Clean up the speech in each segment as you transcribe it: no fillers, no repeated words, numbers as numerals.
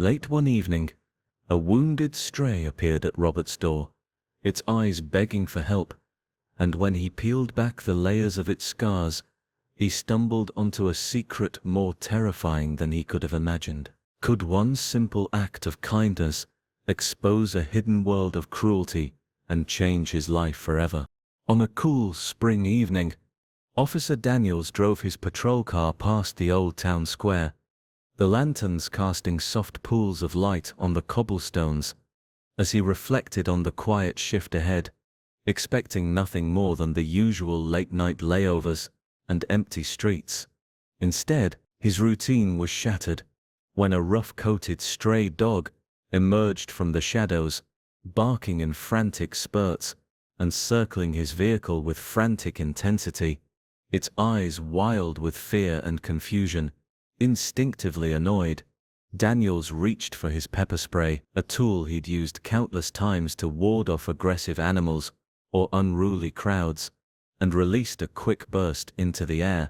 Late one evening, a wounded stray appeared at Robert's door, its eyes begging for help, and when he peeled back the layers of its scars, he stumbled onto a secret more terrifying than he could have imagined. Could one simple act of kindness expose a hidden world of cruelty and change his life forever? On a cool spring evening, Officer Daniels drove his patrol car past the old town square, the lanterns casting soft pools of light on the cobblestones. As he reflected on the quiet shift ahead, expecting nothing more than the usual late-night layovers and empty streets, instead, his routine was shattered when a rough-coated stray dog emerged from the shadows, barking in frantic spurts and circling his vehicle with frantic intensity, its eyes wild with fear and confusion. Instinctively annoyed, Daniels reached for his pepper spray, a tool he'd used countless times to ward off aggressive animals or unruly crowds, and released a quick burst into the air,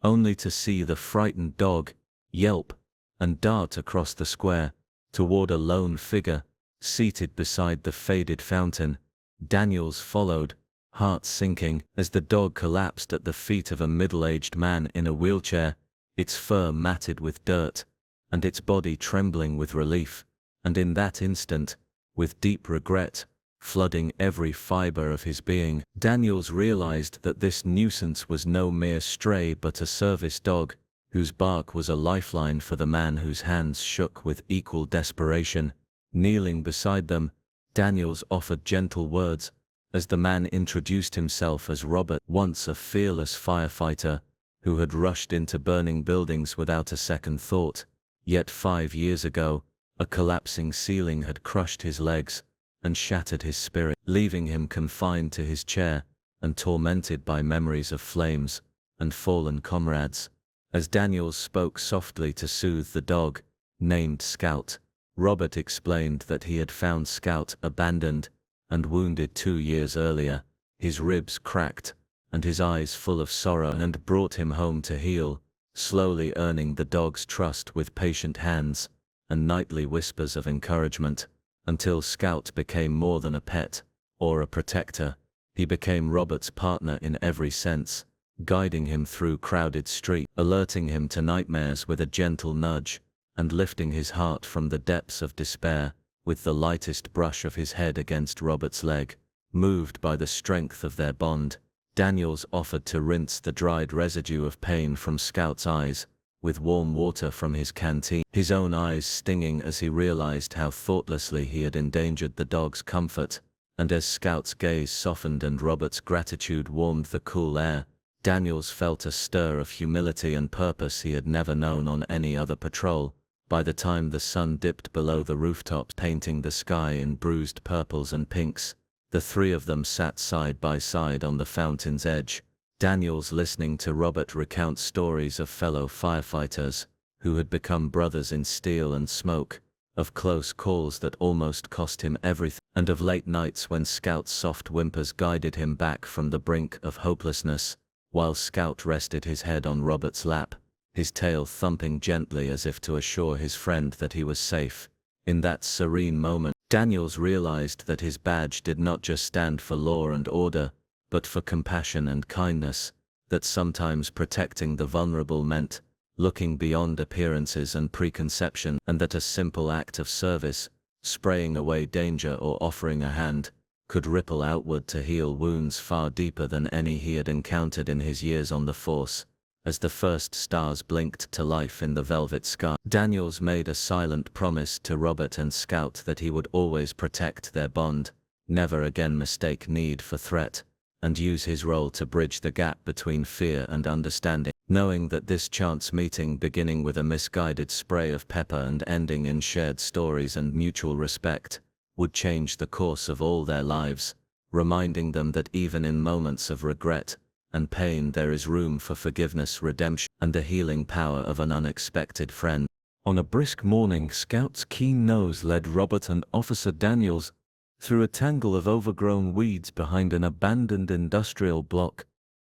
only to see the frightened dog yelp and dart across the square toward a lone figure seated beside the faded fountain. Daniels followed, heart sinking, as the dog collapsed at the feet of a middle-aged man in a wheelchair, its fur matted with dirt, and its body trembling with relief. And in that instant, with deep regret flooding every fiber of his being, Daniels realized that this nuisance was no mere stray but a service dog, whose bark was a lifeline for the man whose hands shook with equal desperation. Kneeling beside them, Daniels offered gentle words, as the man introduced himself as Robert, once a fearless firefighter who had rushed into burning buildings without a second thought. Yet 5 years ago, a collapsing ceiling had crushed his legs and shattered his spirit, leaving him confined to his chair and tormented by memories of flames and fallen comrades. As Daniels spoke softly to soothe the dog, named Scout, Robert explained that he had found Scout abandoned and wounded 2 years earlier, his ribs cracked and his eyes full of sorrow, and brought him home to heal, slowly earning the dog's trust with patient hands and nightly whispers of encouragement, until Scout became more than a pet or a protector. He became Robert's partner in every sense, guiding him through crowded streets, alerting him to nightmares with a gentle nudge, and lifting his heart from the depths of despair with the lightest brush of his head against Robert's leg. Moved by the strength of their bond, Daniels offered to rinse the dried residue of pain from Scout's eyes with warm water from his canteen, his own eyes stinging as he realized how thoughtlessly he had endangered the dog's comfort. And as Scout's gaze softened and Robert's gratitude warmed the cool air, Daniels felt a stir of humility and purpose he had never known on any other patrol. By the time the sun dipped below the rooftops, painting the sky in bruised purples and pinks, the three of them sat side by side on the fountain's edge, Daniels listening to Robert recount stories of fellow firefighters who had become brothers in steel and smoke, of close calls that almost cost him everything, and of late nights when Scout's soft whimpers guided him back from the brink of hopelessness, while Scout rested his head on Robert's lap, his tail thumping gently as if to assure his friend that he was safe. In that serene moment, Daniels realized that his badge did not just stand for law and order, but for compassion and kindness, that sometimes protecting the vulnerable meant looking beyond appearances and preconception, and that a simple act of service, spraying away danger or offering a hand, could ripple outward to heal wounds far deeper than any he had encountered in his years on the force. As the first stars blinked to life in the velvet sky, Daniels made a silent promise to Robert and Scout that he would always protect their bond, never again mistake need for threat, and use his role to bridge the gap between fear and understanding, knowing that this chance meeting, beginning with a misguided spray of pepper and ending in shared stories and mutual respect, would change the course of all their lives, reminding them that even in moments of regret and pain there is room for forgiveness, redemption, and the healing power of an unexpected friend. On a brisk morning, Scout's keen nose led Robert and Officer Daniels through a tangle of overgrown weeds behind an abandoned industrial block,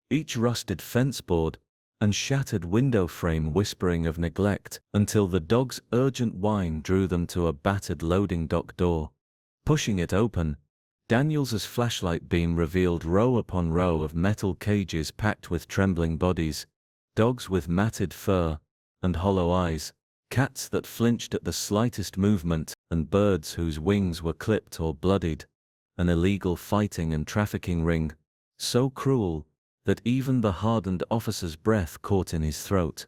each rusted fence board and shattered window frame whispering of neglect, until the dog's urgent whine drew them to a battered loading dock door. Pushing it open, Daniels's flashlight beam revealed row upon row of metal cages packed with trembling bodies, dogs with matted fur and hollow eyes, cats that flinched at the slightest movement, and birds whose wings were clipped or bloodied. An illegal fighting and trafficking ring, so cruel that even the hardened officer's breath caught in his throat.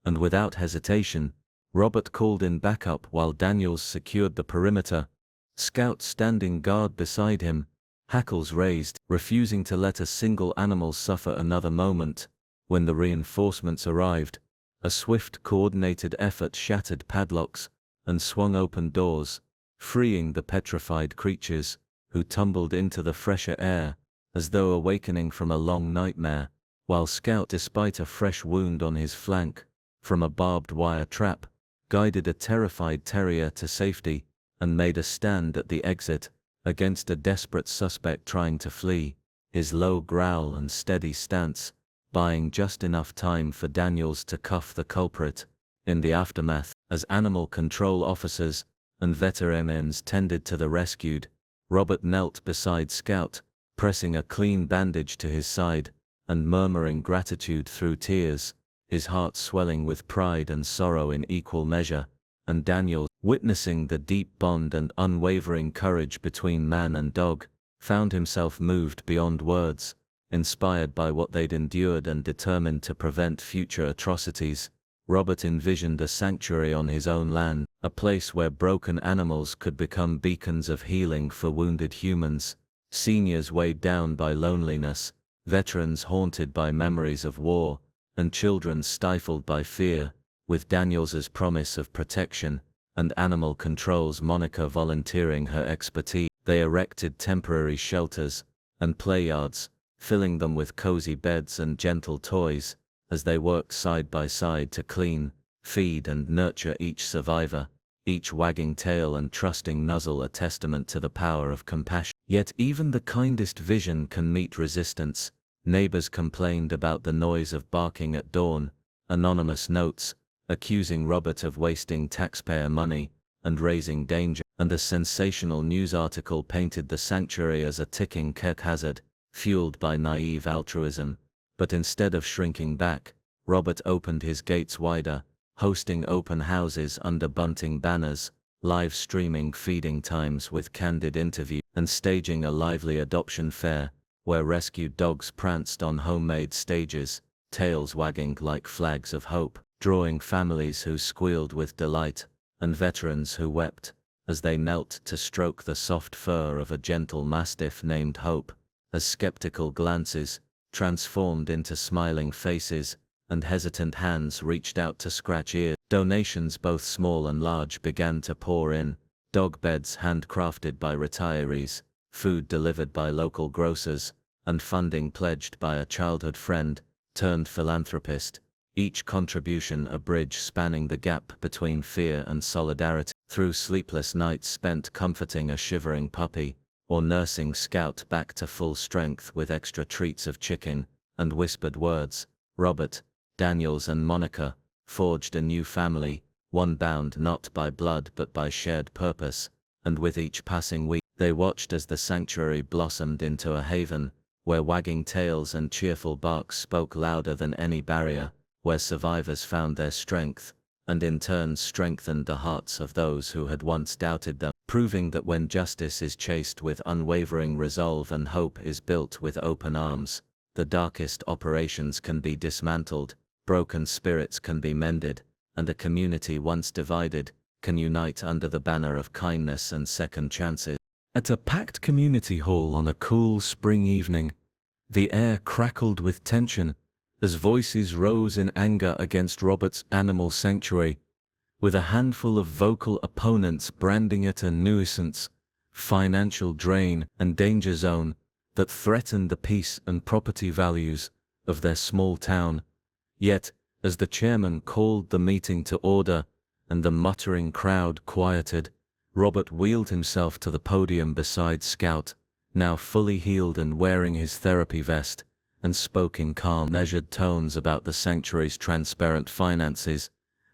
And without hesitation, Robert called in backup while Daniels secured the perimeter, Scout standing guard beside him, hackles raised, refusing to let a single animal suffer another moment. When the reinforcements arrived, a swift coordinated effort shattered padlocks and swung open doors, freeing the petrified creatures, who tumbled into the fresher air, as though awakening from a long nightmare, while Scout, despite a fresh wound on his flank from a barbed wire trap, guided a terrified terrier to safety, and made a stand at the exit, against a desperate suspect trying to flee, his low growl and steady stance buying just enough time for Daniels to cuff the culprit. In the aftermath, as animal control officers and veterinarians tended to the rescued, Robert knelt beside Scout, pressing a clean bandage to his side, and murmuring gratitude through tears, his heart swelling with pride and sorrow in equal measure. And Daniel, witnessing the deep bond and unwavering courage between man and dog, found himself moved beyond words, inspired by what they'd endured and determined to prevent future atrocities. Robert envisioned a sanctuary on his own land, a place where broken animals could become beacons of healing for wounded humans, seniors weighed down by loneliness, veterans haunted by memories of war, and children stifled by fear. With Daniels's promise of protection and animal control's Monica volunteering her expertise, they erected temporary shelters and playyards, filling them with cozy beds and gentle toys, as they worked side by side to clean, feed and nurture each survivor, each wagging tail and trusting muzzle a testament to the power of compassion. Yet even the kindest vision can meet resistance. Neighbors complained about the noise of barking at dawn, anonymous notes accusing Robert of wasting taxpayer money and raising danger, and a sensational news article painted the sanctuary as a ticking hazard, fueled by naive altruism. But instead of shrinking back, Robert opened his gates wider, hosting open houses under bunting banners, live streaming feeding times with candid interviews, and staging a lively adoption fair, where rescued dogs pranced on homemade stages, tails wagging like flags of hope, drawing families who squealed with delight, and veterans who wept, as they knelt to stroke the soft fur of a gentle mastiff named Hope, as skeptical glances transformed into smiling faces, and hesitant hands reached out to scratch ears. Donations both small and large began to pour in, dog beds handcrafted by retirees, food delivered by local grocers, and funding pledged by a childhood friend turned philanthropist, each contribution a bridge spanning the gap between fear and solidarity. Through sleepless nights spent comforting a shivering puppy, or nursing Scout back to full strength with extra treats of chicken and whispered words, Robert, Daniels and Monica forged a new family, one bound not by blood but by shared purpose, and with each passing week, they watched as the sanctuary blossomed into a haven, where wagging tails and cheerful barks spoke louder than any barrier, where survivors found their strength, and in turn strengthened the hearts of those who had once doubted them, proving that when justice is chased with unwavering resolve and hope is built with open arms, the darkest operations can be dismantled, broken spirits can be mended, and a community once divided can unite under the banner of kindness and second chances. At a packed community hall on a cool spring evening, the air crackled with tension as voices rose in anger against Robert's animal sanctuary, with a handful of vocal opponents branding it a nuisance, financial drain, and danger zone that threatened the peace and property values of their small town. Yet, as the chairman called the meeting to order and the muttering crowd quieted, Robert wheeled himself to the podium beside Scout, now fully healed and wearing his therapy vest, and spoke in calm, measured tones about the sanctuary's transparent finances,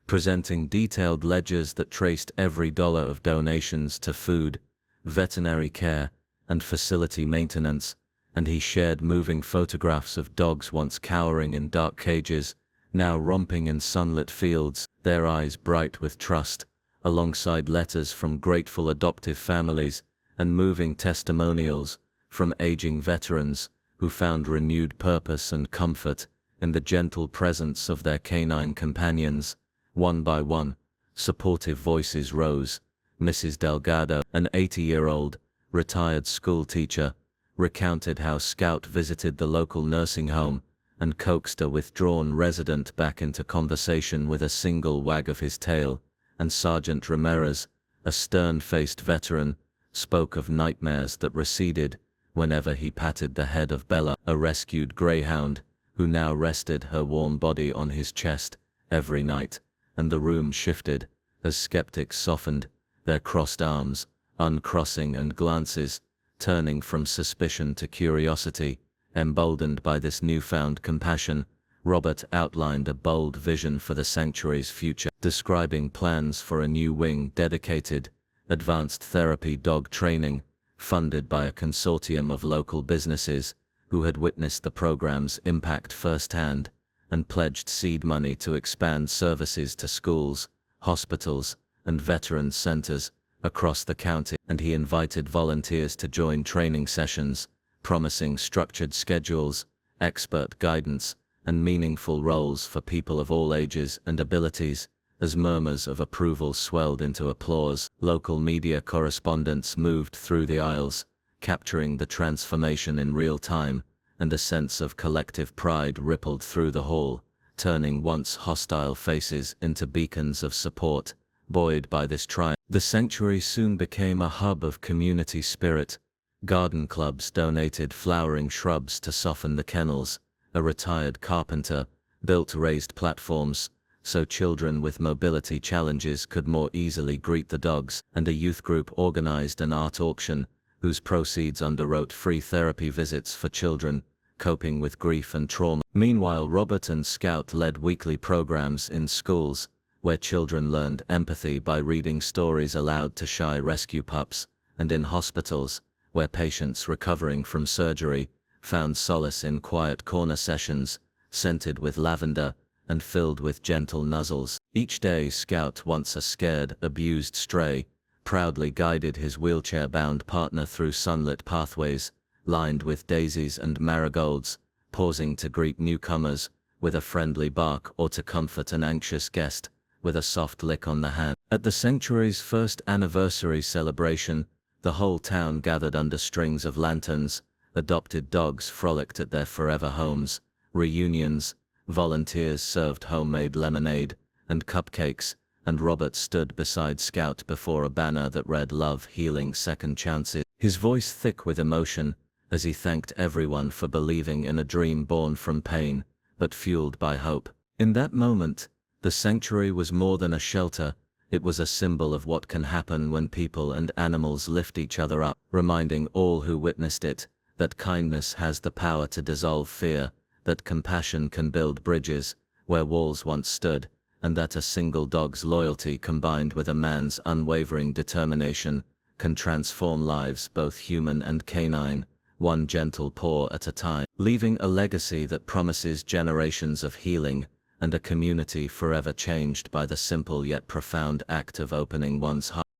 presenting detailed ledgers that traced every dollar of donations to food, veterinary care, and facility maintenance, and he shared moving photographs of dogs once cowering in dark cages, now romping in sunlit fields, their eyes bright with trust, alongside letters from grateful adoptive families and moving testimonials from aging veterans who found renewed purpose and comfort in the gentle presence of their canine companions. One by one, supportive voices rose. Mrs. Delgado, an 80-year-old, retired school teacher, recounted how Scout visited the local nursing home and coaxed a withdrawn resident back into conversation with a single wag of his tail, and Sergeant Ramirez, a stern-faced veteran, spoke of nightmares that receded whenever he patted the head of Bella, a rescued greyhound, who now rested her warm body on his chest every night, and the room shifted as skeptics softened, their crossed arms uncrossing and glances turning from suspicion to curiosity. Emboldened by this newfound compassion, Robert outlined a bold vision for the sanctuary's future, describing plans for a new wing dedicated advanced therapy dog training, funded by a consortium of local businesses who had witnessed the program's impact firsthand, and pledged seed money to expand services to schools, hospitals, and veterans centers across the county. And he invited volunteers to join training sessions, promising structured schedules, expert guidance, and meaningful roles for people of all ages and abilities. As murmurs of approval swelled into applause, local media correspondents moved through the aisles, capturing the transformation in real time, and a sense of collective pride rippled through the hall, turning once hostile faces into beacons of support. Buoyed by this triumph, the sanctuary soon became a hub of community spirit. Garden clubs donated flowering shrubs to soften the kennels, a retired carpenter built raised platforms so children with mobility challenges could more easily greet the dogs, and a youth group organized an art auction whose proceeds underwrote free therapy visits for children coping with grief and trauma. Meanwhile, Robert and Scout led weekly programs in schools where children learned empathy by reading stories aloud to shy rescue pups, and in hospitals where patients recovering from surgery found solace in quiet corner sessions, scented with lavender and filled with gentle nuzzles. Each day, Scout, once a scared, abused stray, proudly guided his wheelchair-bound partner through sunlit pathways, lined with daisies and marigolds, pausing to greet newcomers with a friendly bark or to comfort an anxious guest with a soft lick on the hand. At the sanctuary's first anniversary celebration, the whole town gathered under strings of lanterns. Adopted dogs frolicked at their forever homes. Reunions, volunteers served homemade lemonade and cupcakes, and Robert stood beside Scout before a banner that read "Love, Healing, Second Chances," his voice thick with emotion as he thanked everyone for believing in a dream born from pain, but fueled by hope. In that moment, the sanctuary was more than a shelter. It was a symbol of what can happen when people and animals lift each other up, reminding all who witnessed it that kindness has the power to dissolve fear, that compassion can build bridges where walls once stood, and that a single dog's loyalty combined with a man's unwavering determination can transform lives, both human and canine, one gentle paw at a time, leaving a legacy that promises generations of healing and a community forever changed by the simple yet profound act of opening one's heart.